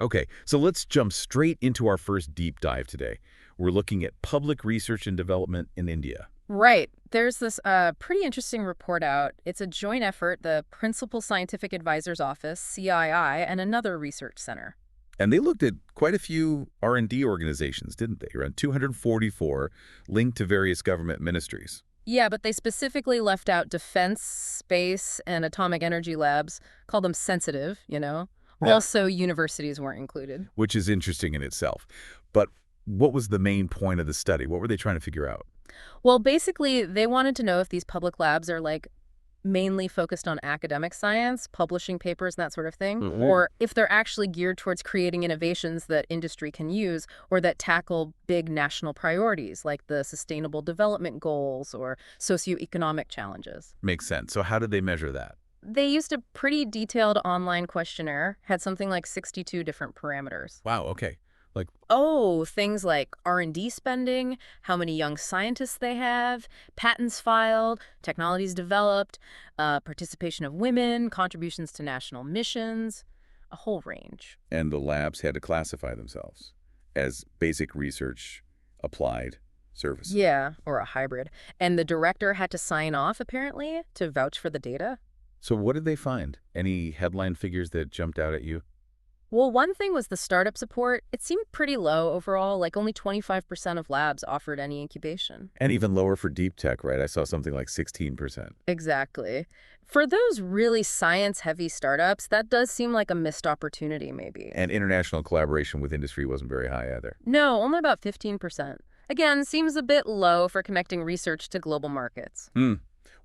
Okay, so let's jump straight into our first deep dive today. We're looking at public research and development in India. Right. There's this pretty interesting report out. It's a joint effort, the Principal Scientific Advisor's Office, CII, and another research center. And they looked at quite a few R&D organizations, didn't they? Around 244 linked to various government ministries. Yeah, but they specifically left out defense, space, and atomic energy labs, called them sensitive, you know. Yeah. Also, universities weren't included. Which is interesting in itself. But what was the main point of the study? What were they trying to figure out? Well, basically, they wanted to know if these public labs are like mainly focused on academic science, publishing papers, and that sort of thing, or if they're actually geared towards creating innovations that industry can use or that tackle big national priorities like the Sustainable Development Goals or socioeconomic challenges. Makes sense. So how did they measure that? They used a pretty detailed online questionnaire, had something like 62 different parameters. Wow, okay. Like, Oh, things like R&D spending, how many young scientists they have, patents filed, technologies developed, participation of women, contributions to national missions, a whole range. and the labs had to classify themselves as basic research applied services. Yeah, or a hybrid. And the director had to sign off, apparently, to vouch for the data. So what did they find? Any headline figures that jumped out at you? Well, one thing was the startup support. It seemed pretty low overall, like only 25% of labs offered any incubation. And even lower for deep tech, right? I saw something like 16%. Exactly. For those really science-heavy startups, that does seem like a missed opportunity, maybe. And international collaboration with industry wasn't very high either. No, only about 15%. Again, seems a bit low for connecting research to global markets.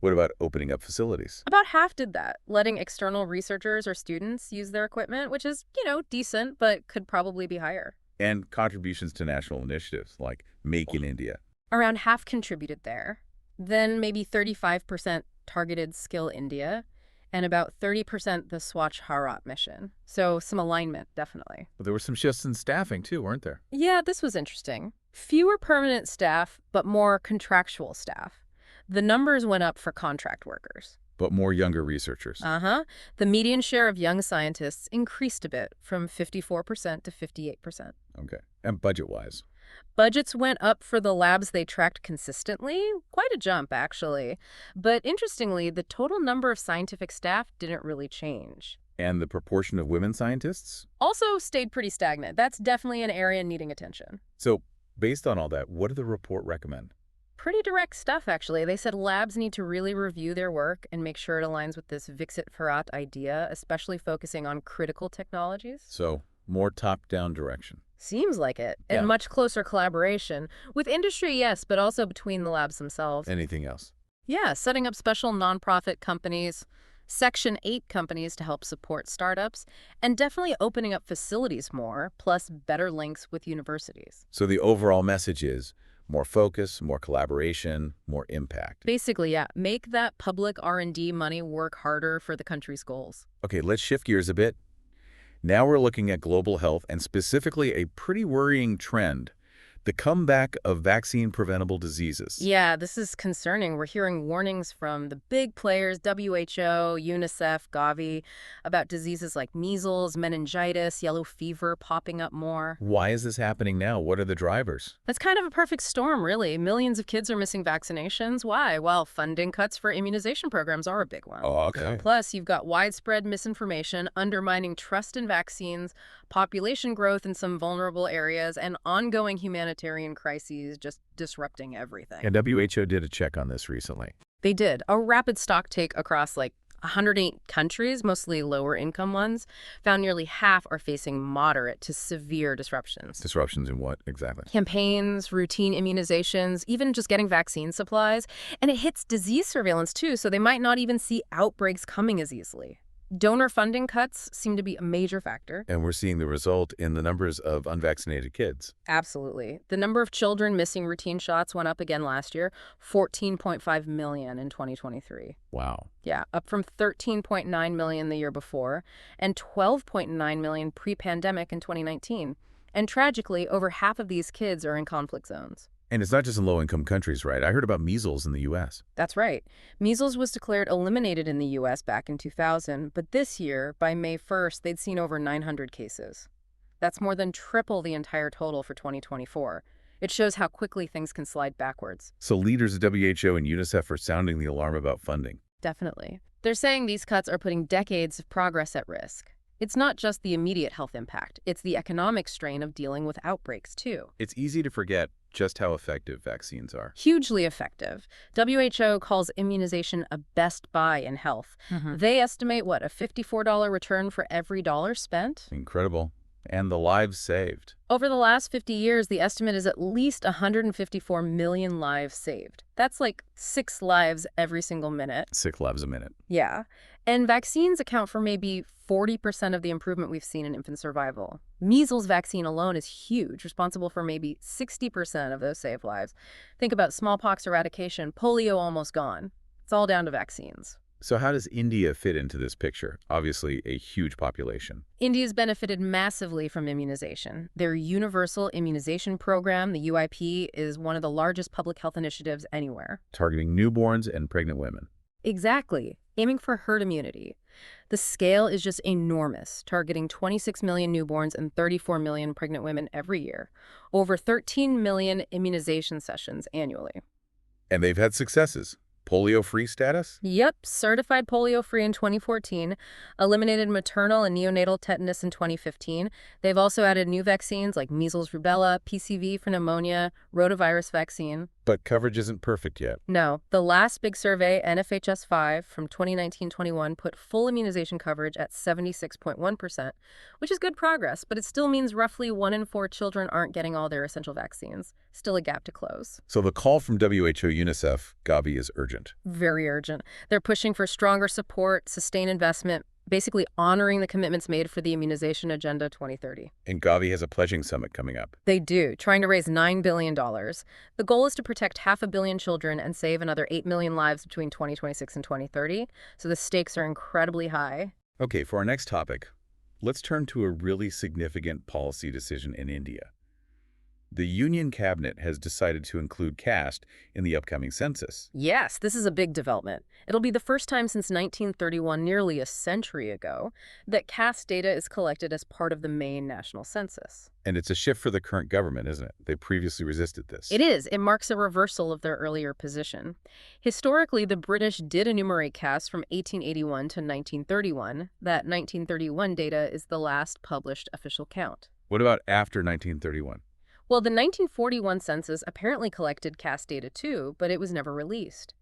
What about opening up facilities? About half did that, letting external researchers or students use their equipment, which is, decent, but could probably be higher. And contributions to national initiatives like Make in India. Around half contributed there. Then maybe 35% targeted Skill India, and about 30% the Swachh Bharat mission. So some alignment, definitely. But there were some shifts in staffing too, weren't there? Yeah, this was interesting. Fewer permanent staff, but more contractual staff. The numbers went up for contract workers. But more younger researchers. Uh-huh. The median share of young scientists increased a bit, from 54% to 58%. Okay. And budget-wise? Budgets went up for the labs they tracked consistently. Quite a jump, actually. But interestingly, the total number of scientific staff didn't really change. And the proportion of women scientists? Also stayed pretty stagnant. That's definitely an area needing attention. So, based on all that, what did the report recommend? Pretty direct stuff, actually. They said labs need to really review their work and make sure it aligns with this Viksit Bharat idea, especially focusing on critical technologies. So, more top-down direction. Seems like it. Yeah. And much closer collaboration. With industry, yes, but also between the labs themselves. Anything else? Yeah, setting up special nonprofit companies, Section 8 companies to help support startups, and definitely opening up facilities more, plus better links with universities. So the overall message is more focus, more collaboration, more impact. Basically, yeah, make that public R&D money work harder for the country's goals. Okay, let's shift gears a bit. Now we're looking at global health and specifically a pretty worrying trend, the comeback of vaccine-preventable diseases. Yeah, this is concerning. We're hearing warnings from the big players, WHO, UNICEF, Gavi, about diseases like measles, meningitis, yellow fever popping up more. Why is this happening now? What are the drivers? That's kind of a perfect storm, really. Millions of kids are missing vaccinations. Why? Well, funding cuts for immunization programs are a big one. Oh, okay. Plus, you've got widespread misinformation, undermining trust in vaccines, population growth in some vulnerable areas, and ongoing humanitarian crises just disrupting everything. And WHO did a check on this recently. They did. A rapid stock take across 108 countries, mostly lower income ones, found nearly half are facing moderate to severe disruptions. Disruptions in what exactly? Campaigns, routine immunizations, even just getting vaccine supplies. And it hits disease surveillance too, so they might not even see outbreaks coming as easily. Donor funding cuts seem to be a major factor. And we're seeing the result in the numbers of unvaccinated kids. Absolutely. The number of children missing routine shots went up again last year, 14.5 million in 2023. Wow. Yeah, up from 13.9 million the year before and 12.9 million pre-pandemic in 2019. And tragically, over half of these kids are in conflict zones. And it's not just in low-income countries, right? I heard about measles in the U.S. That's right. Measles was declared eliminated in the U.S. back in 2000, but this year, by May 1st, they'd seen over 900 cases. That's more than triple the entire total for 2024. It shows how quickly things can slide backwards. So leaders of WHO and UNICEF are sounding the alarm about funding. Definitely. They're saying these cuts are putting decades of progress at risk. It's not just the immediate health impact, it's the economic strain of dealing with outbreaks, too. It's easy to forget just how effective vaccines are. Hugely effective. WHO calls immunization a best buy in health. They estimate, what, a $54 return for every dollar spent? Incredible. And the lives saved. Over the last 50 years, the estimate is at least 154 million lives saved. That's like 6 lives every single minute. 6 lives a minute. Yeah. And vaccines account for maybe 40% of the improvement we've seen in infant survival. Measles vaccine alone is huge, responsible for maybe 60% of those saved lives. Think about smallpox eradication, polio almost gone. It's all down to vaccines. So how does India fit into this picture? Obviously, a huge population. India's benefited massively from immunization. Their Universal Immunization Program, the UIP, is one of the largest public health initiatives anywhere. Targeting newborns and pregnant women. Exactly, aiming for herd immunity. The scale is just enormous, targeting 26 million newborns and 34 million pregnant women every year. Over 13 million immunization sessions annually. And they've had successes. Polio-free status? Yep, certified polio-free in 2014, eliminated maternal and neonatal tetanus in 2015. They've also added new vaccines like measles, rubella, PCV for pneumonia, rotavirus vaccine. But coverage isn't perfect yet. No, the last big survey, NFHS-5, from 2019-21, put full immunization coverage at 76.1%, which is good progress, but it still means roughly 1 in 4 children aren't getting all their essential vaccines. Still a gap to close. So the call from WHO UNICEF, Gavi, is urgent. Very urgent. They're pushing for stronger support, sustained investment, basically honoring the commitments made for the Immunization Agenda 2030. And Gavi has a pledging summit coming up. They do, trying to raise $9 billion. The goal is to protect 500 million children and save another 8 million lives between 2026 and 2030, so the stakes are incredibly high. Okay, for our next topic, let's turn to a really significant policy decision in India. The Union Cabinet has decided to include caste in the upcoming census. Yes, this is a big development. It'll be the first time since 1931, nearly a century ago, that caste data is collected as part of the main national census. And it's a shift for the current government, isn't it? They previously resisted this. It is. It marks a reversal of their earlier position. Historically, the British did enumerate castes from 1881 to 1931. That 1931 data is the last published official count. What about after 1931? Well, the 1941 census apparently collected caste data too, but it was never released.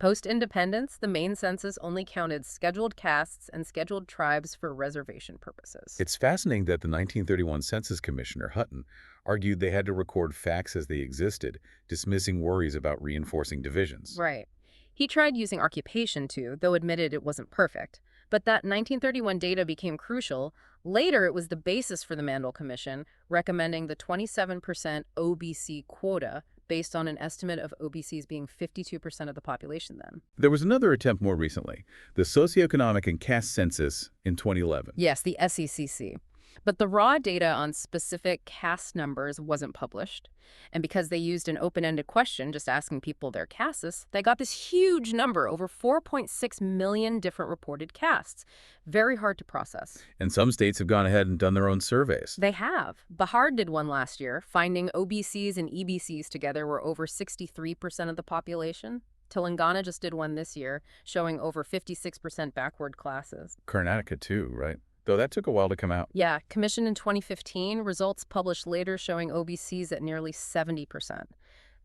Post-independence, the main census only counted scheduled castes and scheduled tribes for reservation purposes. It's fascinating that the 1931 Census Commissioner, Hutton, argued they had to record facts as they existed, dismissing worries about reinforcing divisions. Right. He tried using occupation too, though admitted it wasn't perfect. But that 1931 data became crucial. Later, it was the basis for the Mandel Commission, recommending the 27% OBC quota based on an estimate of OBCs being 52% of the population then. There was another attempt more recently, the Socioeconomic and Caste Census in 2011. Yes, the SECC. But the raw data on specific caste numbers wasn't published. And because they used an open-ended question, just asking people their castes, they got this huge number, over 4.6 million different reported castes. Very hard to process. And some states have gone ahead and done their own surveys. They have. Bihar did one last year, finding OBCs and EBCs together were over 63% of the population. Telangana just did one this year, showing over 56% backward classes. Karnataka too, right? Though that took a while to come out. Yeah, commissioned in 2015, results published later showing OBCs at nearly 70%.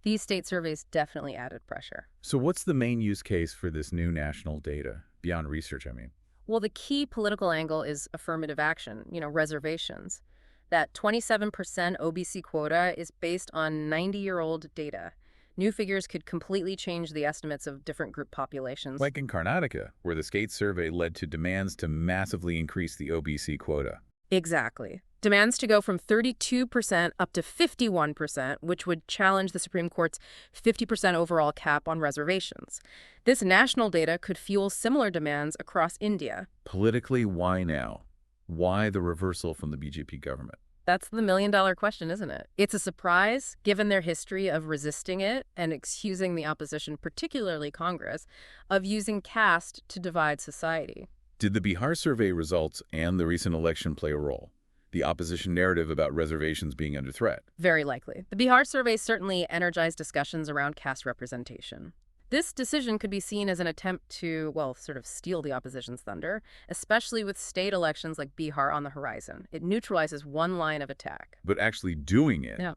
These state surveys definitely added pressure. So what's the main use case for this new national data? Beyond research, I mean. Well, the key political angle is affirmative action, reservations. That 27% OBC quota is based on 90-year-old data. New figures could completely change the estimates of different group populations. Like in Karnataka, where the state survey led to demands to massively increase the OBC quota. Exactly. Demands to go from 32% up to 51%, which would challenge the Supreme Court's 50% overall cap on reservations. This national data could fuel similar demands across India. Politically, why now? Why the reversal from the BJP government? That's the million-dollar question, isn't it? It's a surprise, given their history of resisting it and excusing the opposition, particularly Congress, of using caste to divide society. Did the Bihar survey results and the recent election play a role? the opposition narrative about reservations being under threat. Very likely. The Bihar survey certainly energized discussions around caste representation. This decision could be seen as an attempt to, well, sort of steal the opposition's thunder, especially with state elections like Bihar on the horizon. It neutralizes one line of attack. But actually doing it, Yeah.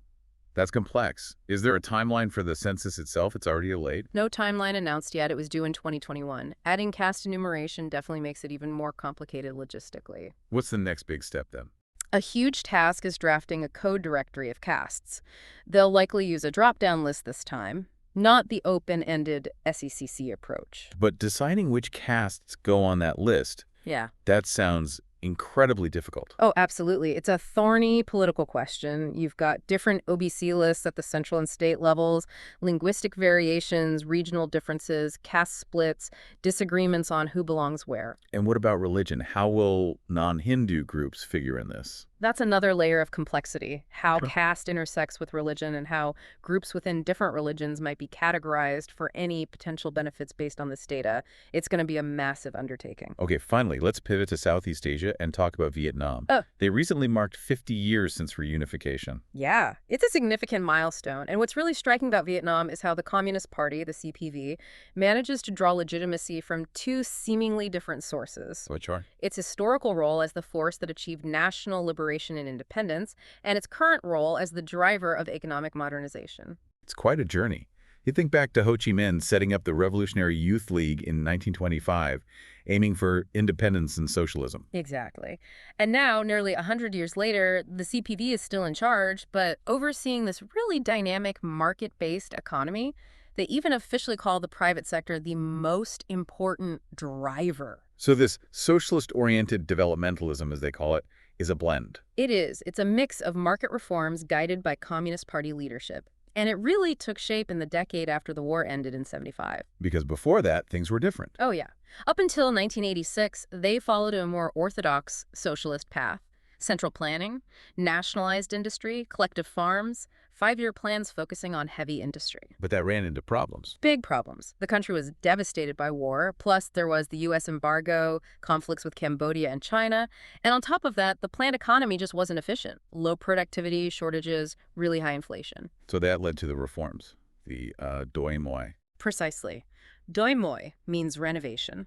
that's complex. Is there a timeline for the census itself? It's already delayed. No timeline announced yet. It was due in 2021. Adding caste enumeration definitely makes it even more complicated logistically. What's the next big step then? A huge task is drafting a code directory of castes. They'll likely use a drop-down list this time, not the open-ended SECC approach. But deciding which castes go on that list, Yeah. that sounds incredibly difficult. Oh, absolutely. It's a thorny political question. You've got different OBC lists at the central and state levels, linguistic variations, regional differences, caste splits, disagreements on who belongs where. And what about religion? How will non-Hindu groups figure in this? That's another layer of complexity, how Sure. caste intersects with religion and how groups within different religions might be categorized for any potential benefits based on this data. It's going to be a massive undertaking. Okay, finally, let's pivot to Southeast Asia and talk about Vietnam. Oh. They recently marked 50 years since reunification. Yeah, it's a significant milestone. And what's really striking about Vietnam is how the Communist Party, the CPV, manages to draw legitimacy from two seemingly different sources. Which are? Its historical role as the force that achieved national liberation and independence, and its current role as the driver of economic modernization. It's quite a journey. You think back to Ho Chi Minh setting up the Revolutionary Youth League in 1925, aiming for independence and socialism. Exactly. And now, nearly 100 years later, the CPV is still in charge, but overseeing this really dynamic market-based economy. They even officially call the private sector the most important driver. So this socialist-oriented developmentalism, as they call it, is a blend. It is. It's a mix of market reforms guided by Communist Party leadership. And it really took shape in the decade after the war ended in '75. Because before that, things were different. Oh, yeah. Up until 1986, they followed a more orthodox socialist path. Central planning, nationalized industry, collective farms, 5-year plans focusing on heavy industry. But that ran into problems. Big problems. The country was devastated by war, plus there was the U.S. embargo, conflicts with Cambodia and China, and on top of that, the planned economy just wasn't efficient. Low productivity, shortages, really high inflation. So that led to the reforms, the Doi Moi. Precisely. Doi Moi means renovation.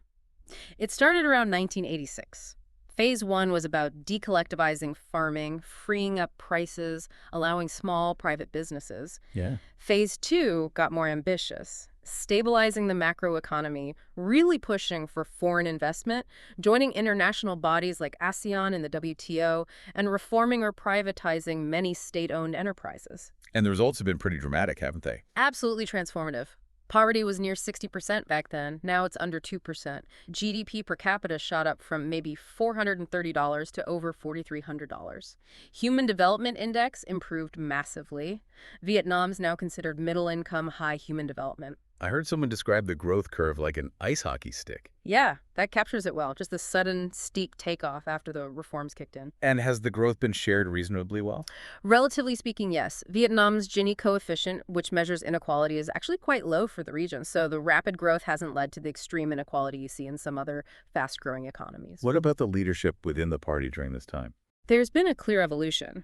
It started around 1986. Phase 1 was about decollectivizing farming, freeing up prices, allowing small private businesses. Yeah. Phase 2 got more ambitious, stabilizing the macroeconomy, really pushing for foreign investment, joining international bodies like ASEAN and the WTO, and reforming or privatizing many state-owned enterprises. And the results have been pretty dramatic, haven't they? Absolutely transformative. Poverty was near 60% back then. Now it's under 2%. GDP per capita shot up from maybe $430 to over $4,300. Human Development Index improved massively. Vietnam's now considered middle income, high human development. I heard someone describe the growth curve like an ice hockey stick. Yeah, that captures it well. Just the sudden, steep takeoff after the reforms kicked in. And has the growth been shared reasonably well? Relatively speaking, yes. Vietnam's Gini coefficient, which measures inequality, is actually quite low for the region, so the rapid growth hasn't led to the extreme inequality you see in some other fast-growing economies. What about the leadership within the party during this time? There's been a clear evolution.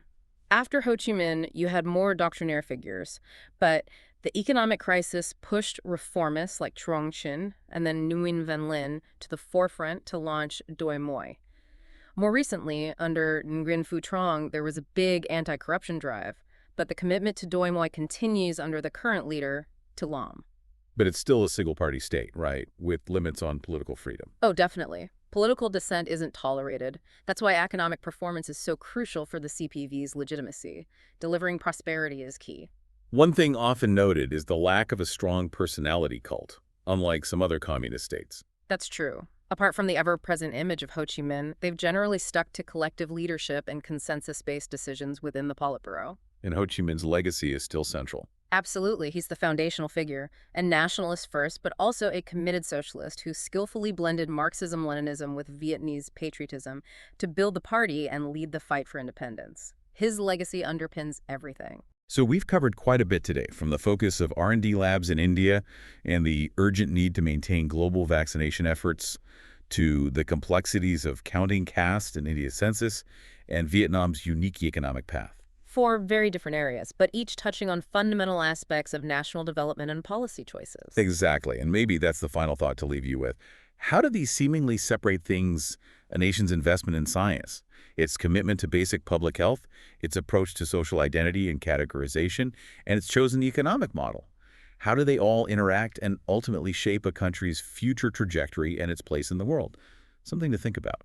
After Ho Chi Minh, you had more doctrinaire figures, but the economic crisis pushed reformists like Truong Chinh and then Nguyen Van Linh to the forefront to launch Doi Moi. More recently, under Nguyen Phu Trong, there was a big anti-corruption drive, but the commitment to Doi Moi continues under the current leader, To Lam. But it's still a single-party state, right, with limits on political freedom. Oh, definitely. Political dissent isn't tolerated. That's why economic performance is so crucial for the CPV's legitimacy. Delivering prosperity is key. One thing often noted is the lack of a strong personality cult, unlike some other communist states. That's true. Apart from the ever-present image of Ho Chi Minh, they've generally stuck to collective leadership and consensus-based decisions within the Politburo. And Ho Chi Minh's legacy is still central. Absolutely, he's the foundational figure, a nationalist first, but also a committed socialist who skillfully blended Marxism-Leninism with Vietnamese patriotism to build the party and lead the fight for independence. His legacy underpins everything. So we've covered quite a bit today, from the focus of R&D labs in India and the urgent need to maintain global vaccination efforts, to the complexities of counting caste in India's census and Vietnam's unique economic path. Four very different areas, but each touching on fundamental aspects of national development and policy choices. Exactly, and maybe that's the final thought to leave you with. How do these seemingly separate things, a nation's investment in science, its commitment to basic public health, its approach to social identity and categorization, and its chosen economic model? How do they all interact and ultimately shape a country's future trajectory and its place in the world? Something to think about.